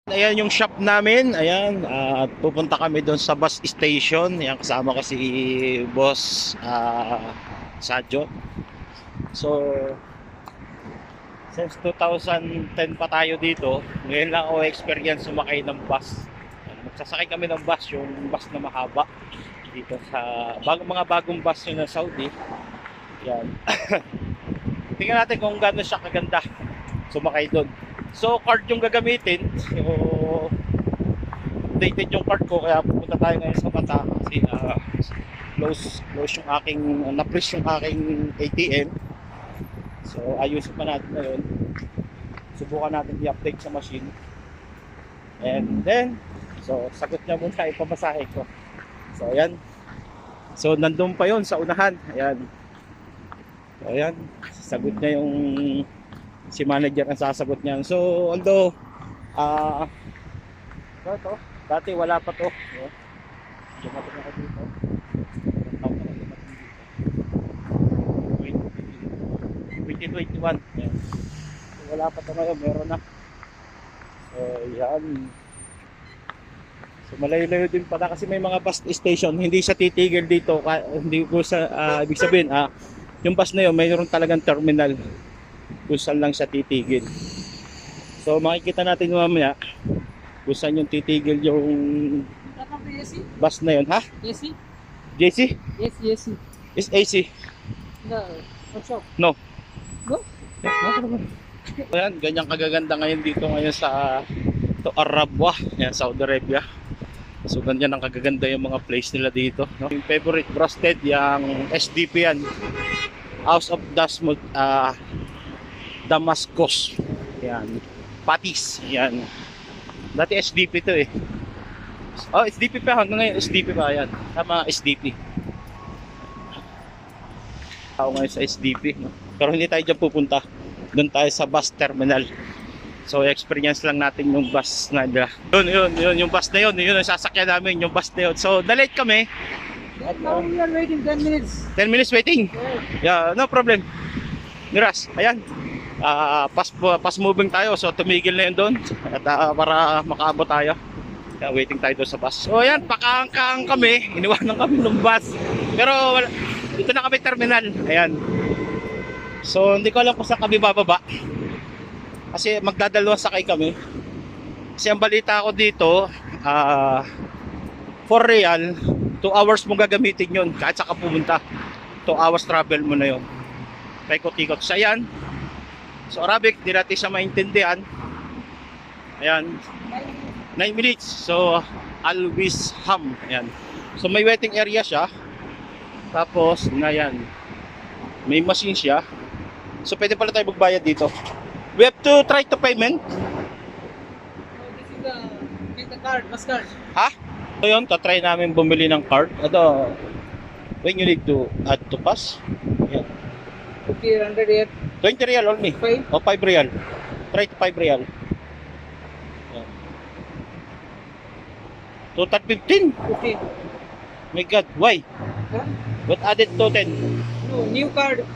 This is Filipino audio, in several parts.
Ayan yung shop namin. Ayan, at pupunta kami doon sa bus station. Ayan, kasama ko si Boss Sadjo. So, since 2010 pa tayo dito, ngayon lang ako experience sumakay ng bus. Magsasakay kami ng bus, yung bus na mahaba dito sa mga bagong bus yun ng Saudi. Ayan. Tingnan natin kung gaano siya kaganda sumakay doon. So, card yung gagamitin. So, updated yung card ko, kaya pupunta tayo ngayon sa Mata kasi close yung aking na-freeze yung aking ATM. So ayusin pa natin ngayon, subukan natin i-update sa machine, and then sagot niya muna ipamasahe ko. So ayan, so nandun pa yon sa unahan. Ayan, sagot niya yung si manager ang sasagot niya. So although ito, dati wala pa to. Dumating ako dito. 2021. Ayan. So, wala pa to ngayon, meron na. So yan. So malayo-layo din pala kasi may mga bus station. Hindi siya titigil dito. Hindi ko sa ibig sabihin, yung bus na yun, mayroon talagang terminal kung saan lang siya titigil. So makikita natin mamaya kung saan yung titigil yung bus na yun. Ha? AC? JC? Yes, AC. Is AC? No, what's up? No. No? Ayan, ganyan kagaganda ngayon dito ngayon sa Arabwa, yan, Saudi Arabia. So ganyan ang kagaganda yung mga place nila dito, no? Yung favorite brasted, yung SDP yan, House of Damascus. Yan, Patis, yan. Dati SDP to eh. Oh, SDP pa hanggang ngayon, SDP pa yan. Tama, SDP. Ako ngayon sa SDP, no? Pero hindi tayo dyan pupunta. Doon tayo sa bus terminal. So experience lang natin yung bus na nila. Yun yung bus na yun ang sasakyan namin, yung bus na yun. So delayed kami. Now we are waiting 10 minutes. 10 minutes waiting? Yeah, no problem. Miras, ayan. Fast moving tayo, so tumigil na yun doon. At para makaabot tayo. Yeah, waiting tayo doon sa bus. So ayan, pakangkang kami. Iniwanan kami ng bus. Pero dito na kami terminal. Ayan. So hindi ko alam kung saan kami bababa. Kasi magdadalawang sakay kami. Kasi ang balita ko dito, for real, 2 hours mo gagamitin yun kahit saan ka pumunta. 2 hours travel mo na yun. Paikot-ikot. So ayan. So Arabic, di natin siya maintindihan. Ayan. 9 minutes. So always ham. Ayan. So may waiting area siya. Tapos, ngayon, may machine siya. So pwede pala tayo magbayad dito. We have to try to payment. This is the card, bus card. Ha? So yun, tatry namin bumili ng card. Ito, when you need to add to pass. Yan. 50, 100 yet. 20 real only. 5? O 5 real. Try to 5 real. Yan. Total 15. 15. My God, why? Huh? What added to 10? No, new card.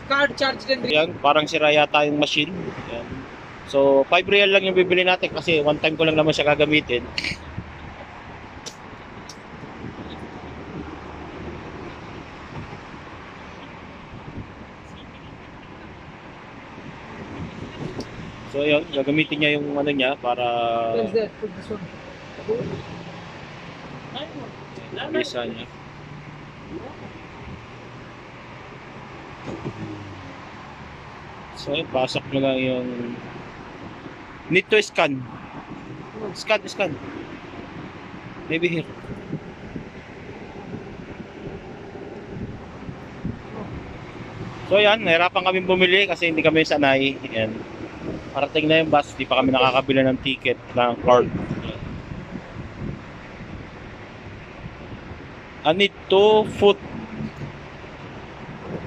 Card charged and Yan, parang sira yata yung machine. Yan. So, 5 real lang yung bibili natin kasi one time ko lang naman siya gagamitin. So, yun, gagamitin niya yung ano niya para Where's that? Put this one. visa niya. So, pasok mo lang yung need to scan. Scan. Maybe here. So, yan. Nahirapan kami bumili kasi hindi kami sanay. Yan. Parating na yung bus. Di pa kami nakakabila ng ticket ng card. I need to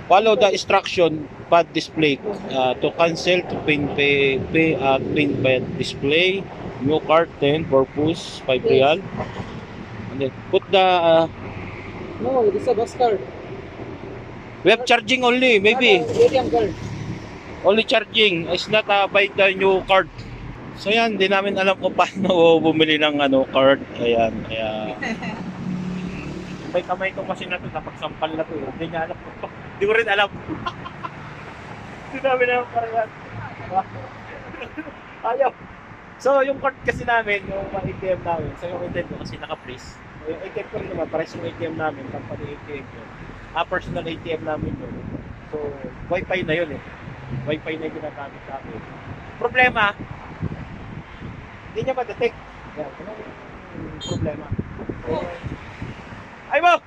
follow the instruction pad display to cancel to pin by display new card 10 purpose 5 real and then put the No, this is a bus card. we have charging only maybe Not a ATM card. only charging. It's not by the new card. So yan, hindi namin alam kung paano bumili ng card. Ayan, kaya may kamay itong machine na to, napagsampal na to. Hindi niya alam kung hindi ko rin alam. Hindi namin alam parang ayaw. So yung card kasi namin, yung ATM namin, so yung ATM ko kasi naka-freeze. So, yung ATM ko rin naman, parang yung ATM namin, company ATM yun. Personal ATM namin yun. So, wifi na yun eh. Wifi na yung ginagamit namin. Problema, hindi niya ma-detect. Yan, ano yung problema? So, ay mo!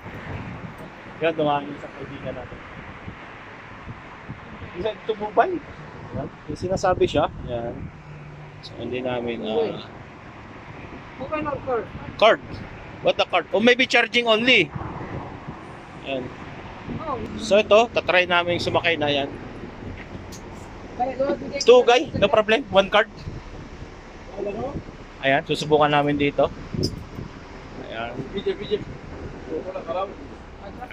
Yan, dumangin sa kaibigan natin. Isa tumubay. Yan, yung sinasabi siya. Yan. So, hindi namin, Mobile or card? card. What the card? Or maybe charging only. Yan. Oh. So ito, tatry namin sumakay na yan. Kaya doon, bigay ko Two na- guy, no problem. One card. Wala no? Ayan, susubukan namin dito. Ayan. Video. Wala ka lang.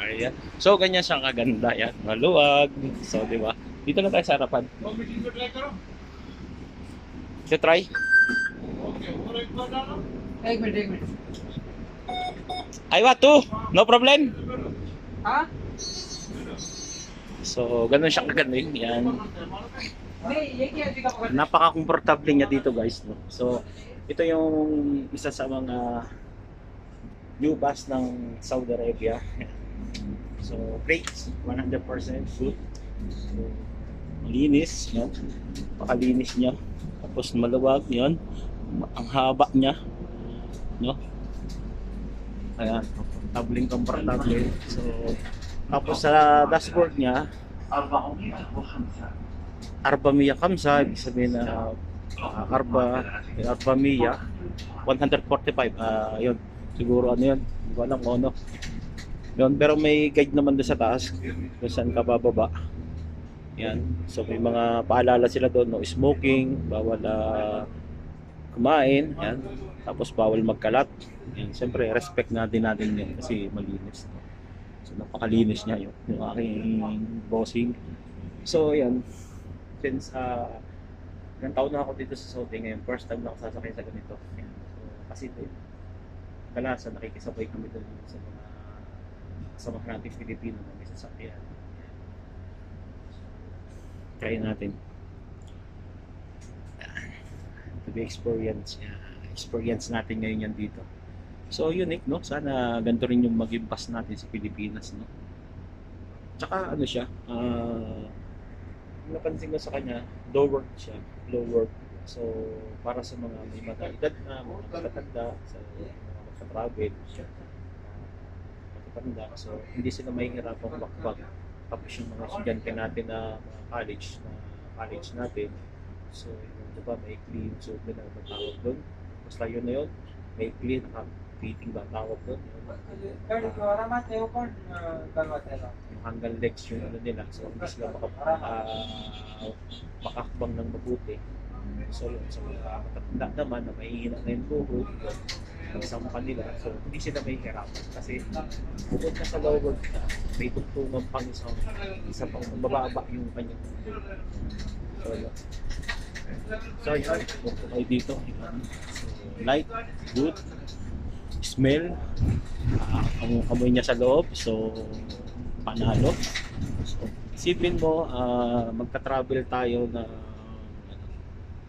Ayan. So ganyan siyang kaganda. Yan, maluwag. So di ba? Dito na tayo sa harapan. So try. एक minute I want to. No problem. हाँ So ganun siyang kaganda. Yan. नहीं ये क्या जगह पकड़ Napaka-komportable niya dito guys. No? So ito yung isa sa mga new bus ng Saudi Arabia. So great. 100% good. So, malinis. Yan. Pakalinis niya. Tapos maluwag. Yan. Ang haba niya. No? Ayan. Komportable. So tapos sa dashboard niya 405, ibig sabihin na Arbamia 145, yun, siguro yun, hindi ko alam kung ano yun, pero may guide naman doon sa taas kung saan ka bababa. Yan, so may mga paalala sila doon, no smoking, bawal kumain, yan, tapos bawal magkalat. Yan, siyempre respect natin yun kasi malinis, no? So napakalinis niya yung aking bossing. So yan, since ilang taon na ako dito sa Saudi, ngayon first time na ako sasakay sa ganito. Yan. So, kasi kalasan nakikisabay kami doon sa mga kasama natin Pilipino na may sasakyan. Try natin. To be experience natin ngayon yan dito. So unique, no? Sana ganito rin yung maging bus natin sa Pilipinas, no? Tsaka ano siya, napansin ko sa kanya, low work siya, low work. So para sa mga may mga edad na, mga matatanda, sa mga magka-travel siya, matatanda. So hindi sila mahihirapang makbag. Tapos yung mga estudyante natin na mga college natin, so yung diba may clean, so may tawag doon. Basta yun na yun, may clean, fitting ba tawag doon. Card द्वारा मत है वो कार्ड करवाते हैं Yung hanggang legs yung ano nila, so hindi sila makakbang ng mabuti. So yun, sa mga matatanda naman na mahihina na yung buhod, magsampan nila, so hindi sila may hirapan kasi bukod na sa lower na may tugtungan pang isa pang mababa yung kanyang buhod. So yun. So yun, bukod kayo dito. Yun. So, light, good, smell, ang amoy niya sa loob, so panalo. So, isipin mo, magta-travel tayo na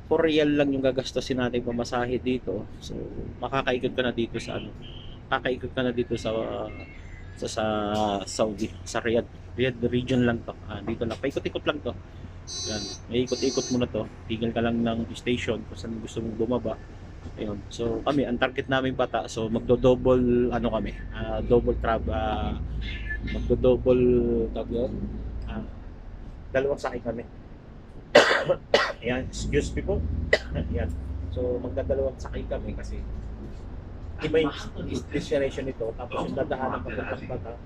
for real lang yung gagastusin natin pamasahe dito. So, makakaikot ka na dito sa kakaikot ka na dito sa Saudi, sa Riyadh region lang to. Dito lang, paikot-ikot lang to. Yan, may ikot-ikot mo na to. Tigil ka lang ng station kung saan gusto mong bumaba. Ayun. So kami, ang target namin bata, so magdo-double kami, double magdo-double dalawang sakay kami. Ayan, excuse me po. Ayan. So magdadalawang sakay kami kasi iba yung destination nito, tapos yung dadaanan papuntang bata.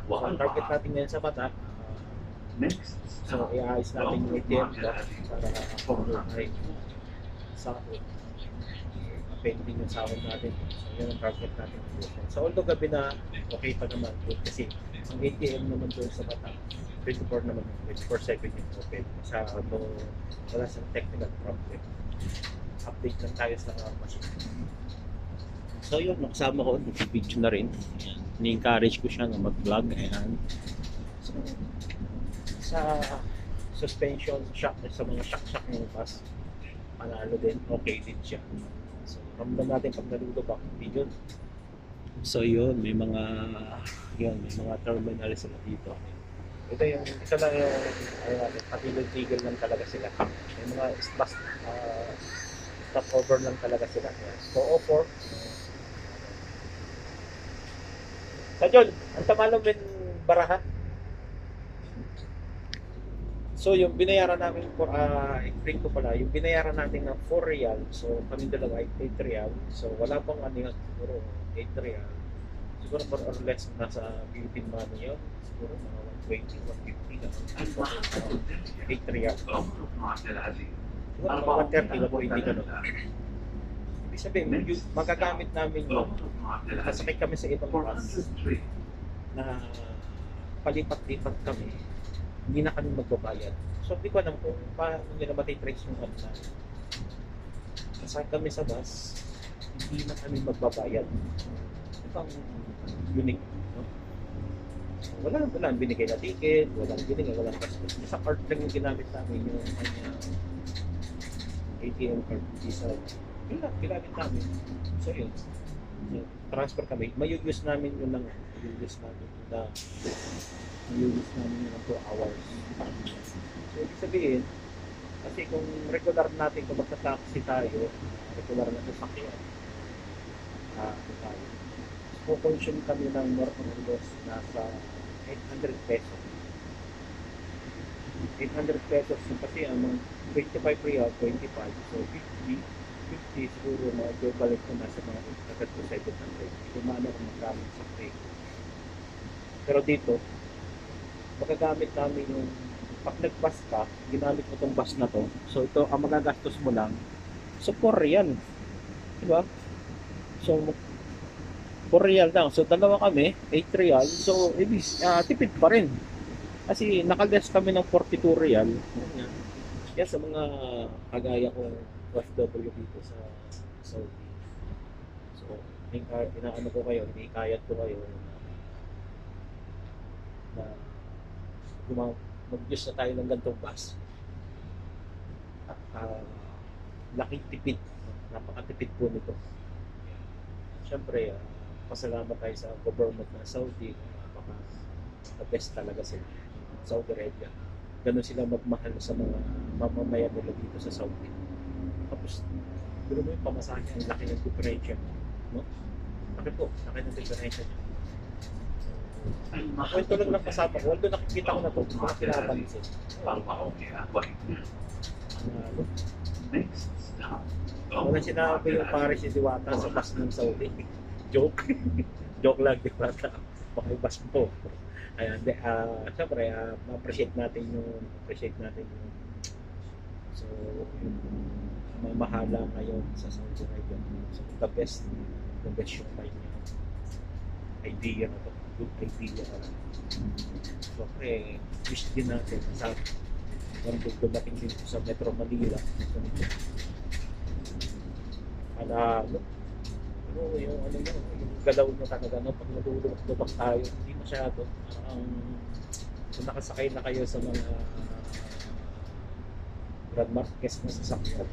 So ang target natin ngayon sa bata, so i-ayos natin yung ATM para sa pending yung sahod natin. So yun ang target natin. So although gabi na, okay pa naman good kasi ang ATM naman doon sa bata 24 naman, 24/7 yung open. Wala sa technical problem. update lang tayo sa machine. So yun, nakasama ko, nag-video na rin. Ayan. Ni-encourage ko siya na mag-vlog. Ayan. So, sa suspension, shock, sa mga shock ng bus, panalo din, okay din siya. So, ramdam natin pag nalulubak, hindi yun. So yun, may mga terminal sila dito. Ito lang yung ano natin, patigil-tigil lang talaga sila. May mga stopover lang talaga sila. Yan. So 04. Sa John, ang tama lang din baraha. So yung binayaran namin for explain ko pala, yung binayaran natin ng 4 real, so kami dalawa ay 8 real. So wala pang ano yun, siguro 8 real. Siguro more or less nasa Philippine money yun. Siguro mga 120, 150 na. 8 real. Siguro mga 130 na po hindi ganun. Ibig sabihin, magagamit namin yun. Kasakay kami sa ibang bus na palipat-lipat kami. Hindi na kami magbabayad. So, hindi ko alam kung paano nila matitrace yung ano na. Kasakay kami sa bus, hindi na kami magbabayad. Ito ang unique. No? So, wala binigay na ticket, walang gastos. Sa card lang yung ginamit namin yung ATM card, Visa. Yun lang, ginamit namin. So, yun. So, transfer kami. May-use namin yun ng may-use namin yun ng 2 hours. So, ibig sabihin, kasi kung regular natin, kung magta-taxi tayo, regular na sasakyan, tayo. So, consume kami ng more or less nasa 800 pesos. 800 pesos kasi ang 25 real, 25. So, 50 siguro na balik ko nasa mga 800 to 700. Kung maano kung magkamit sa trade. Pero dito, magagamit namin yung pag nag-bus ka, ginamit mo itong bus na to. So ito, ang magagastos mo lang, so 4 real. Diba? So 4 real lang. So dalawa kami, 8 real. So tipid pa rin. Kasi nakaless kami ng 42 real. Yan sa mga kagaya ko OFW dito sa Saudi. So, inaano ko kayo, inikayat ko kayo na mag-use na tayo ng gantong bus. At laking tipid, napakatipid po nito. Siyempre, pasalamat tayo sa government ng Saudi, the best talaga sila. Saudi Arabia. Ganun sila magmahal sa mga mamamayan nila dito sa Saudi. Tapos, doon mo yung pamasahe, ang laki ng diferensya. No? Laki po, laki ng diferensya niya. Kwento lang ng kasama ko, although nakikita ko na ito, hindi ko na pinapansin. Wala sinabi yung Paris si Diwata sa bus ng Saudi. Joke. Joke lang, Diwata. Baka yung bus mo. Ayan, siyempre, ma-appreciate natin yung so, yung mamahala ngayon sa Saudi Arabia. So, the best yung idea na ito. Good idea na lang. So, wish din natin sa dumating din sa Metro Manila. Yung galaw nyo talaga, no? Pag nalulubak tayo, hindi masyado. Kung nakasakay na kayo sa mga Grand Marquez na sasakyan.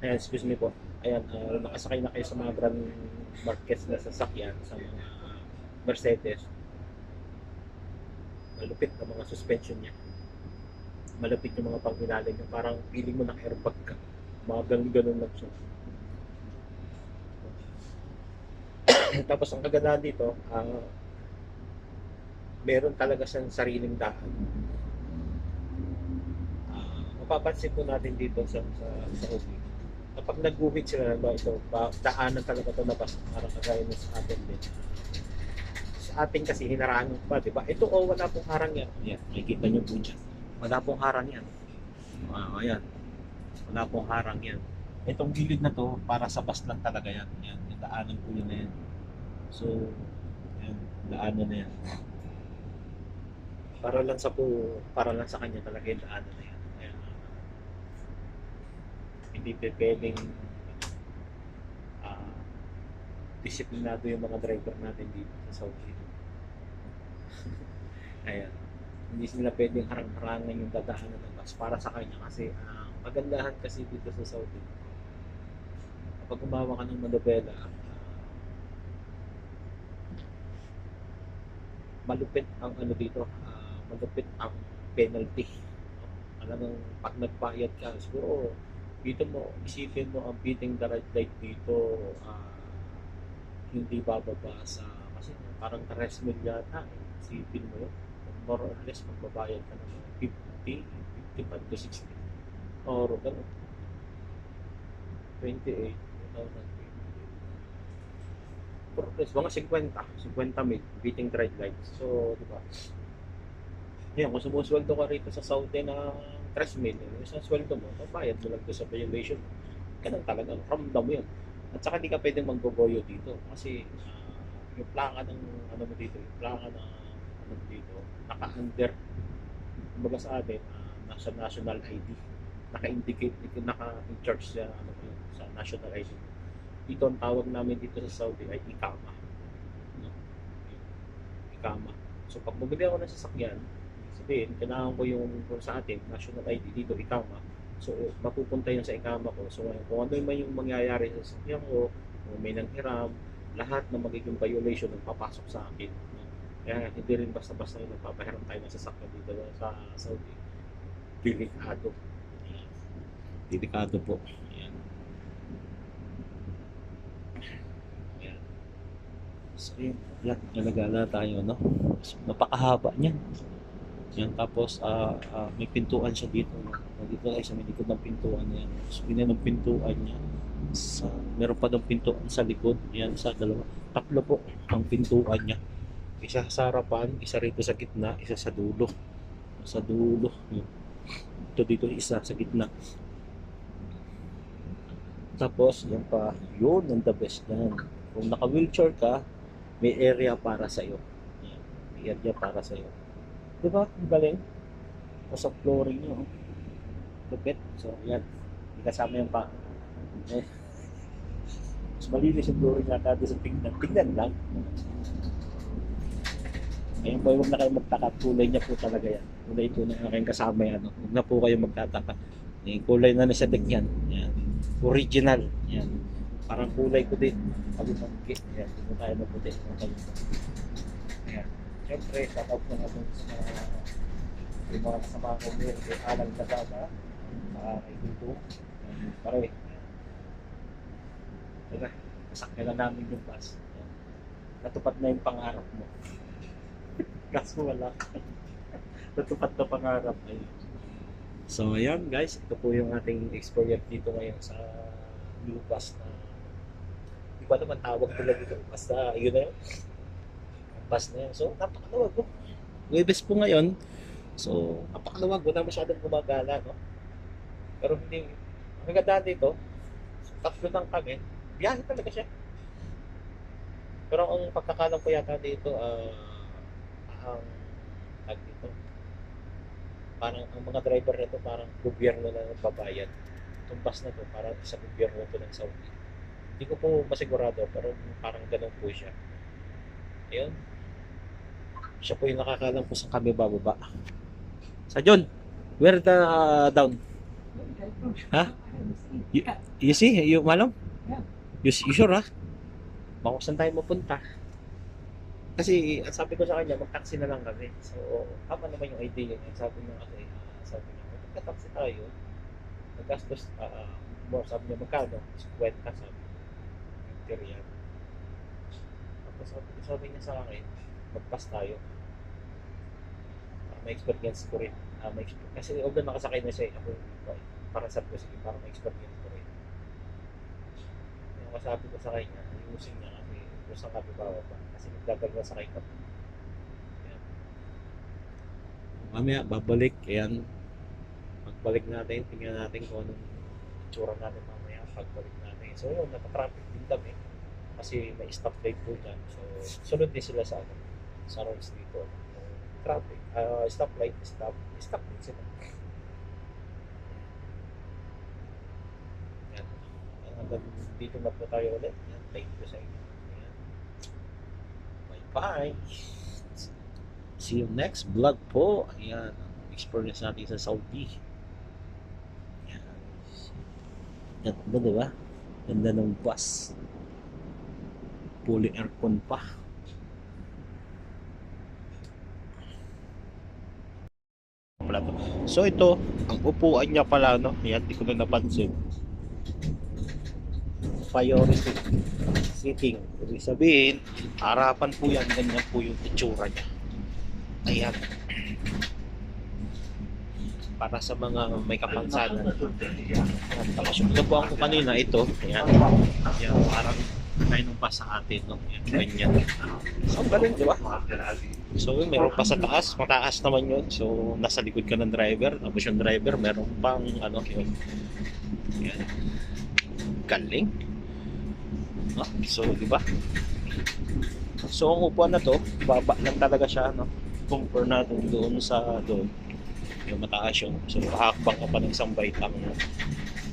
Ayan, excuse me po. Ayan, nakasakay na kayo sa mga Grand Marquez na sasakyan, sa mga Mercedes. Malupit ang mga suspension niya. Malupit yung mga panghilalim niya. Parang feeling mo ng airbag ka. Mga ganun lang siya. Tapos ang kagandahan dito, meron talaga siyang sariling daan. Mapapansin po natin dito sa Saudi. Kapag nag-guhit sila na ito, daanan talaga ito na basta parang kagaya na sa atin din. Sa atin kasi hinarangan pa, di ba? Ito wala pong harang yan. Ayan, makikita nyo po dyan. Wala pong harang yan. Ayan. Wala pong harang yan. Itong gilid na to, para sa bus lang talaga yan. Yan, yung daanan po yun na yan. So, yan, daanan na yan. Para lang sa kanya talaga yung daanan na yan. Ayan. hindi pa pwedeng ah, disiplinado yung mga driver natin dito sa Saudi. Ayan. Hindi sila pwedeng harang-harangan yung dadaanan ng bus para sa kanya kasi magandahan kasi dito sa Saudi. Kapag gumawa ka ng manobela, malupit ang ano dito, malupit ang penalty. Alam mo, pag nagbayad ka, siguro dito mo, isipin mo ang beating the red light dito, hindi bababa sa, kasi parang 3 mil yata, isipin mo yun. More or less, magbabayad ka ng mga 50, 55 to 60. Or gano'n, 28, 2028. More or less, mga 50 mil, beating the red light. So, di ba? Yan, kung sumusweldo ka rito sa Saudi na 3 mil, yung isang sweldo mo, mabayad mo lang doon sa violation. Ganun talaga, ramdam mo yun. At saka di ka pwedeng magboboyo dito kasi yung plaka ng ano mo dito, yung plaka ng ano mo dito, naka-under, kumbaga sa atin, nasa national ID. Naka-indicate, naka-in-charge sa, ano mo yun, sa national ID. Dito ang tawag namin dito sa Saudi ay ikama. No? Ikama. So pag bumili ako ng sasakyan, sabihin, kailangan ko yung kung sa atin, national ID dito, ikama. So, mapupunta yun sa ikama ko. So, kung ano man yung mangyayari sa sasakyan ko, kung may nanghiram, lahat ng magiging violation ng papasok sa akin. No? Kaya hindi rin basta-basta yung nagpapahiram tayo ng sasakyan dito sa Saudi. Delikado. Ayan. Delikado po. Ayan. Ayan. So, yun. Yan, nalagala tayo, no? So, napakahaba niyan. Yan, tapos may pintuan siya dito. Dito ay sa may likod ng pintuan niya. So, ganyan ang pintuan niya. Meron pa daw pintuan sa likod. Yan, sa dalawa. Tatlo po ang pintuan niya. Isa sa harapan, isa rito sa gitna, isa sa dulo. Sa dulo. Yan. Ito dito isa sa gitna. Tapos, yan pa. Yun, ang the best yan. Kung naka-wheelchair ka, may area para sa'yo. Yan. May area para sa'yo. Diba? Ang galing. Tapos ang flooring nyo. Lupit. So, yan. Hindi kasama yung pa. Eh, mas malinis yung flooring yata doon sa tingnan. Tingnan lang. Ngayon po, huwag na kayo magtaka. Kulay niya po talaga yan. Kulay po ng aking kasama yan. Huwag na po kayo magtataka. Yung kulay na nasa deck yan. Yan. Original. Yan. Parang kulay ko din. Pag-umangki. Yan. Hindi po tayo maputi. Yan. Siyempre, shout-out na natin sa yung mga kasama ko ngayon kay Alan Kasama, kay Dudo, pare. Teka, nasakyan na namin yung bus. Natupad na yung pangarap mo. Kaso wala. Natupad na pangarap. So, ayan guys, ito po yung ating experience dito ngayon sa new bus na hindi ko alam ang tawag nila dito. Basta, yun na yun. Bus na yan. So, napakaluwag po. Webes po ngayon. So, napakaluwag. Wala masyadong gumagala, no? Pero hindi. Ang maganda dito, so, tatlo lang kami. Biyahe talaga siya. Pero ang pagkakalam ko yata dito, ang tag dito, parang ang mga driver nito parang gobyerno na nagbabayad. Itong bus na to, parang sa gobyerno to ng Saudi. Hindi ko po masigurado, pero parang ganun po siya. Ayun. Siya po yung nakakalam kung saan kami bababa. Sa John, where the down? Ha? You see? You malam? You sure ha? Baka saan tayo mapunta? Kasi sabi ko sa kanya, mag-taxi na lang kami. So, tama naman yung idea niya. Sabi niya kasi, sabi niya, magka-taxi tayo. Naggastos, more, sabi niya, magkano? 50, sabi niya. 50 riyal. Tapos sabi niya sa akin, mag-pass tayo. May experience ko rin. Kasi although nakasakay na siya, ako para sabi ko, sige, para may experience ko rin. Yung masabi ko sa kanya, ayusin niya kasi kung saan kami bababa. Kasi magdadalwa sa kay kami. Ayan. Mamaya, babalik. Ayan. Pagbalik natin, tingnan natin kung anong itsura natin mamaya. Pagbalik natin. So yun, nakatraffic din kami. Kasi may stoplight po dyan. So, sunod din sila sa roads dito. Traffic, stoplight, stop din sila. hanggang dito na po tayo ulit. Ayan, thank you sa inyo. Ayan. Bye-bye. See you next vlog po. Ayan, experience natin sa Saudi. Ayan. Ganda, diba? Ganda ng bus. Fully aircon pa. So ito, ang upuan niya pala, no? Ayan, di ko na napansin. Priority sitting. Ibig sabihin, harapan po yan, ganyan po yung itsura niya. Ayan. Para sa mga may kapansanan. Tapos yung nabuhan ko kanina, ito. Ayan. Ayan, parang kain ng pa sa atin, no? Ayan, ganyan. So, galing, di ba? So, meron pa sa taas. Mataas naman yun. So, nasa likod ka ng driver. Tapos yung driver, meron pang, ano, yun. Ayan. Galing. No? So, di ba? So, ang upuan na to, baba lang talaga siya, no? Compare natin doon sa doon. Yung mataas yun. So, hakbang ka pa ng isang baitang. No?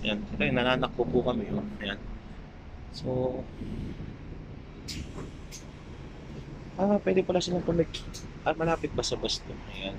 Ayan. Ito yung nananakbo po kami. Yun. Ayan. So, pwede pala silang malapit ba sa bus to? Ayan.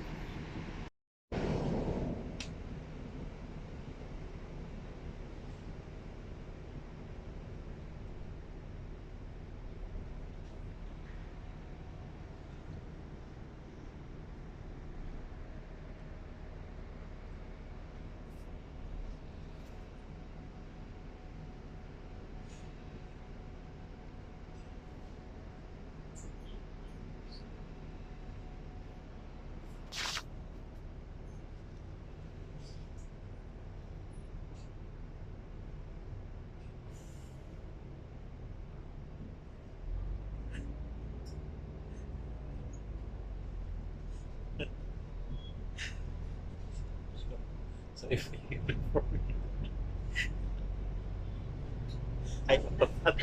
So, if you ay, bye-bye.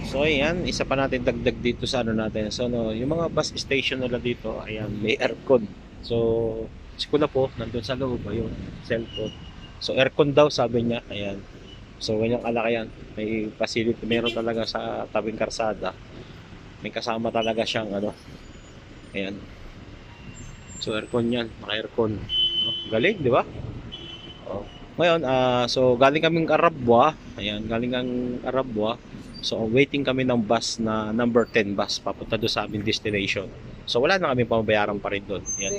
So ayan, isa pa natin dagdag dito sa ano natin. So no, yung mga bus station nila dito, ayan, may aircon. So, si Kuya po, nandun sa loob, ayun, cellphone. So aircon daw sabi niya, ayan. So ganyan kalaki yan. May facility, meron talaga sa tabing karsada. May kasama talaga siyang ano. Ayan. So aircon yan, naka-aircon. No? Galing, di ba? Oh. Ngayon, so galing kaming Arabwa. Ayan, galing ang Arabwa. So waiting kami ng bus na number 10 bus papunta doon sa aming destination. So wala na kami pamabayaran pa rin doon. Ayan.